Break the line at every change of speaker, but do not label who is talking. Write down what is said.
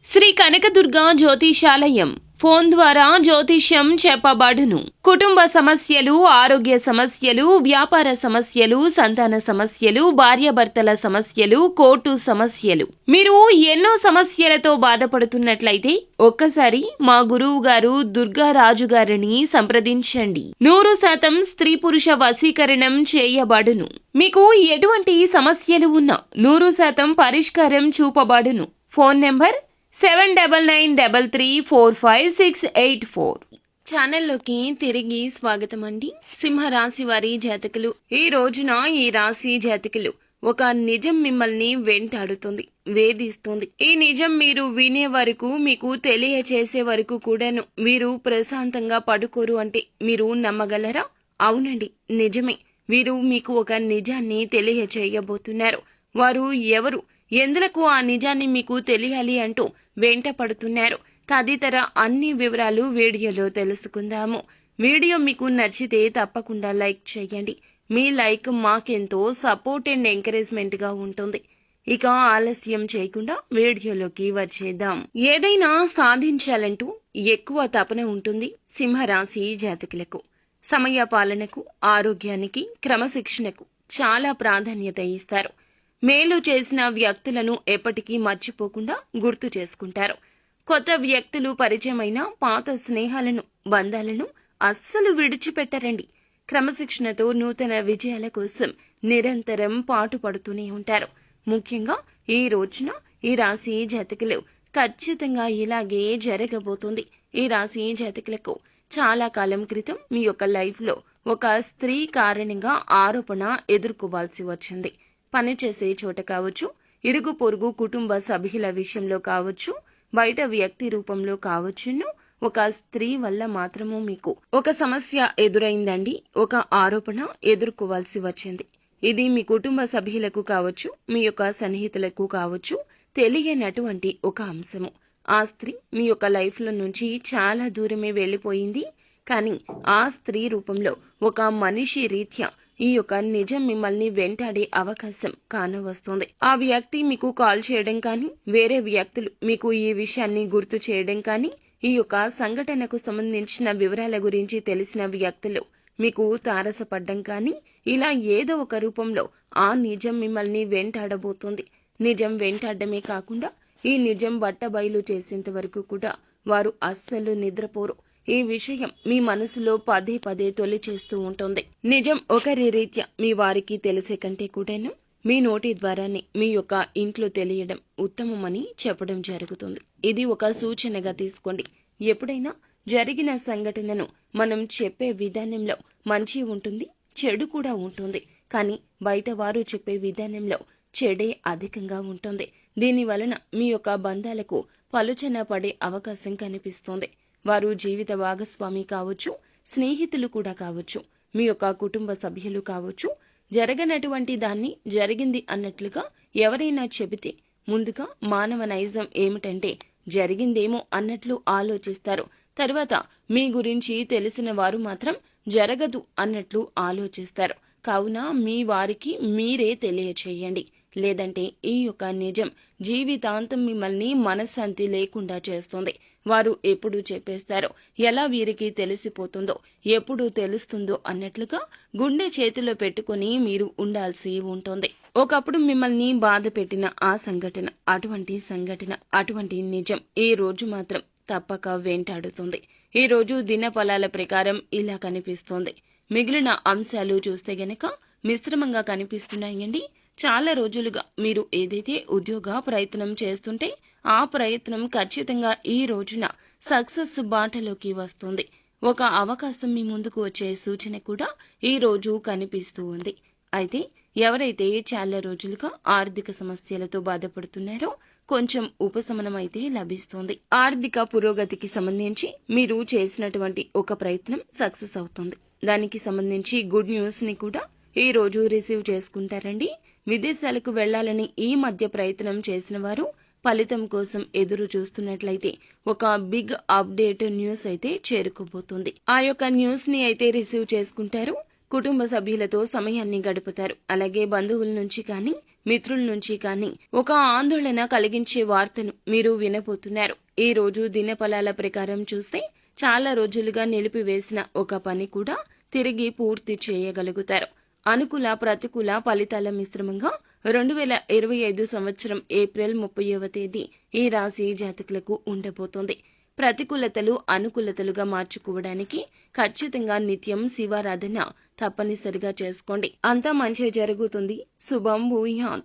Shri Kanakadurga జ్యోతిషాలయం phone ద్వారా జ్యోతిష్యం చెప్పబడును. కుటుంబ సమస్యలు, ఆరోగ్య సమస్యలు, వ్యాపార సమస్యలు, సంతాన సమస్యలు, భార్యాభర్తల సమస్యలు, కోర్టు సమస్యలు. మీరు ఎన్నో సమస్యలతో బాధపడుతున్నట్లయితే ఒక్కసారి మా గురువు గారు దుర్గారాజు గారిని సంప్రదించండి. 100% స్త్రీ పురుష వశీకరణం చేయబడును. మీకు ఎటువంటి సమస్యలు ఉన్నా 100% పరిష్కారం చూపబడును. Phone number 7993345684. ఛానల్లోకి తిరిగి స్వాగతం అండి. సింహరాశి వారి జాతకులు, ఈ రోజున ఈ రాశి జాతకులు ఒక నిజం మిమ్మల్ని వెంటాడుతుంది, వేధిస్తుంది. ఈ నిజం మీరు వినే వరకు, మీకు తెలియచేసే వరకు కూడాను వీరు ప్రశాంతంగా పడుకోరు అంటే మీరు నమ్మగలరా? అవునండి, నిజమే. వీరు మీకు ఒక నిజాన్ని తెలియచేయబోతున్నారు. వారు ఎవరు, ఎందులకు ఆ నిజాన్ని మీకు తెలియాలి అంటూ వెంట పడుతున్నారు. తదితర అన్ని వివరాలు వీడియోలో తెలుసుకుందాము. వీడియో మీకు నచ్చితే తప్పకుండా లైక్ చేయండి. మీ లైక్ మాకెంతో సపోర్ట్ అండ్ ఎంకరేజ్మెంట్ గా ఉంటుంది. ఇక ఆలస్యం చేయకుండా వీడియోలోకి వచ్చేద్దాం. ఏదైనా సాధించాలంటూ ఎక్కువ తపన ఉంటుంది సింహరాశి జాతకులకు. సమయ పాలనకు, ఆరోగ్యానికి, క్రమశిక్షణకు చాలా ప్రాధాన్యత ఇస్తారు. మేలు చేసిన వ్యక్తులను ఎప్పటికీ మర్చిపోకుండా గుర్తు చేసుకుంటారు. కొత్త వ్యక్తులు పరిచయమైన పాత స్నేహాలను, బంధాలను అస్సలు విడిచిపెట్టరండి. క్రమశిక్షణతో నూతన విజయాల కోసం నిరంతరం పాటుపడుతూనే ఉంటారు. ముఖ్యంగా ఈ రోజున ఈ రాశి జాతకులు ఖచ్చితంగా ఇలాగే జరగబోతుంది. ఈ రాశి జాతకులకు చాలా కాలం క్రితం మీ యొక్క లైఫ్ లో ఒక స్త్రీ కారణంగా ఆరోపణ ఎదుర్కోవాల్సి వచ్చింది. పనిచేసే చోట కావచ్చు, ఇరుగు పొరుగు కుటుంబ సభ్యుల విషయంలో కావచ్చు, బయట వ్యక్తి రూపంలో కావచ్చును, ఒక స్త్రీ వల్ల మాత్రము మీకు ఒక సమస్య ఎదురైందండి. ఒక ఆరోపణ ఎదుర్కోవాల్సి వచ్చింది. ఇది మీ కుటుంబ సభ్యులకు కావచ్చు, మీ యొక్క సన్నిహితులకు కావచ్చు, తెలియనటువంటి ఒక అంశము. ఆ స్త్రీ మీ యొక్క లైఫ్ లో నుంచి చాలా దూరమే వెళ్లిపోయింది. కానీ ఆ స్త్రీ రూపంలో ఒక మనిషి రీత్యా ఈ యొక్క నిజం మిమ్మల్ని వెంటాడే అవకాశం కానవస్తుంది. ఆ వ్యక్తి మీకు కాల్ చేయడం కానీ, వేరే వ్యక్తులు మీకు ఈ విషయాన్ని గుర్తు చేయడం కానీ, ఈ యొక్క సంఘటనకు సంబంధించిన వివరాల గురించి తెలిసిన వ్యక్తులు మీకు తారసపడ్డం కానీ, ఇలా ఏదో ఒక రూపంలో ఆ నిజం మిమ్మల్ని వెంటాడబోతుంది. నిజం వెంటాడమే కాకుండా ఈ నిజం బట్టబయలు చేసేంత వరకు కూడా వారు అస్సలు నిద్రపోరు. ఈ విషయం మీ మనసులో పదే పదే తొలి చేస్తూ ఉంటుంది. నిజం ఒకరి రీత్యా మీ వారికి తెలిసే కంటే కూడాను మీ నోటి ద్వారానే మీ యొక్క ఇంట్లో తెలియడం ఉత్తమమని చెప్పడం జరుగుతుంది. ఇది ఒక సూచనగా తీసుకోండి. ఎప్పుడైనా జరిగిన సంఘటనను మనం చెప్పే విధానంలో మంచి ఉంటుంది, చెడు కూడా ఉంటుంది. కానీ బయట వారు చెప్పే విధానంలో చెడే అధికంగా ఉంటుంది. దీని వలన మీ యొక్క బంధాలకు పలుచన పడే అవకాశం కనిపిస్తుంది. వారు జీవిత భాగస్వామి కావచ్చు, స్నేహితులు కూడా కావచ్చు, మీ యొక్క కుటుంబ సభ్యులు కావచ్చు. జరగనటువంటి దాన్ని జరిగింది అన్నట్లుగా ఎవరైనా చెబితే ముందుగా మానవ నైజం ఏమిటంటే జరిగిందేమో అన్నట్లు ఆలోచిస్తారు. తర్వాత మీ గురించి తెలిసిన వారు మాత్రం జరగదు అన్నట్లు ఆలోచిస్తారు. కావున మీ వారికి మీరే తెలియచేయండి. లేదంటే ఈ యొక్క నిజం జీవితాంతం మిమ్మల్ని మనశ్శాంతి లేకుండా చేస్తుంది. వారు ఎప్పుడు చెప్పేస్తారో, ఎలా వీరికి తెలిసిపోతుందో, ఎప్పుడు తెలుస్తుందో అన్నట్లుగా గుండె చేతిలో పెట్టుకుని మీరు ఉండాల్సి ఉంటుంది. ఒకప్పుడు మిమ్మల్ని బాధ పెట్టిన ఆ సంఘటన, అటువంటి నిజం ఈ రోజు మాత్రం తప్పక వెంటాడుతుంది. ఈ రోజు దినఫలాల ప్రకారం ఇలా కనిపిస్తోంది. మిగిలిన అంశాలు చూస్తే గనక మిశ్రమంగా కనిపిస్తున్నాయండి. చాలా రోజులుగా మీరు ఏదైతే ఉద్యోగ ప్రయత్నం చేస్తుంటే ఆ ప్రయత్నం ఖచ్చితంగా ఈ రోజున సక్సెస్ బాటలోకి వస్తుంది. ఒక అవకాశం మీ ముందుకు వచ్చే సూచన కూడా ఈ రోజు కనిపిస్తూ ఉంది. అయితే ఎవరైతే చాలా రోజులుగా ఆర్థిక సమస్యలతో బాధపడుతున్నారో కొంచెం ఉపశమనం అయితే లభిస్తుంది. ఆర్థిక పురోగతికి సంబంధించి మీరు చేసినటువంటి ఒక ప్రయత్నం సక్సెస్ అవుతుంది. దానికి సంబంధించి గుడ్ న్యూస్ ని కూడా ఈ రోజు రిసీవ్ చేసుకుంటారండి. విదేశాలకు వెళ్లాలని ఈ మధ్య ప్రయత్నం చేసిన వారు ఫలితం కోసం ఎదురు చూస్తున్నట్లయితే ఒక బిగ్ అప్డేట్ న్యూస్ అయితే చేరుకోబోతుంది. ఆ యొక్క న్యూస్ ని అయితే రిసీవ్ చేసుకుంటారు. కుటుంబ సభ్యులతో సమయాన్ని గడుపుతారు. అలాగే బంధువుల నుంచి కానీ మిత్రుల నుంచి కానీ ఒక ఆందోళన కలిగించే వార్తను మీరు వినబోతున్నారు. ఈ రోజు దినఫలాల ప్రకారం చూస్తే చాలా రోజులుగా నిలిపివేసిన ఒక పని కూడా తిరిగి పూర్తి చేయగలుగుతారు. అనుకూల ప్రతికూల ఫలితాల మిశ్రమంగా 2025 సంవత్సరం ఏప్రిల్ 30వ తేదీ ఈ రాశి జాతకులకు ఉండబోతోంది. ప్రతికూలతలు అనుకూలతలుగా మార్చుకోవడానికి ఖచ్చితంగా నిత్యం శివారాధన తప్పనిసరిగా చేసుకోండి. అంతా మంచి జరుగుతుంది. శుభం భూయాత్.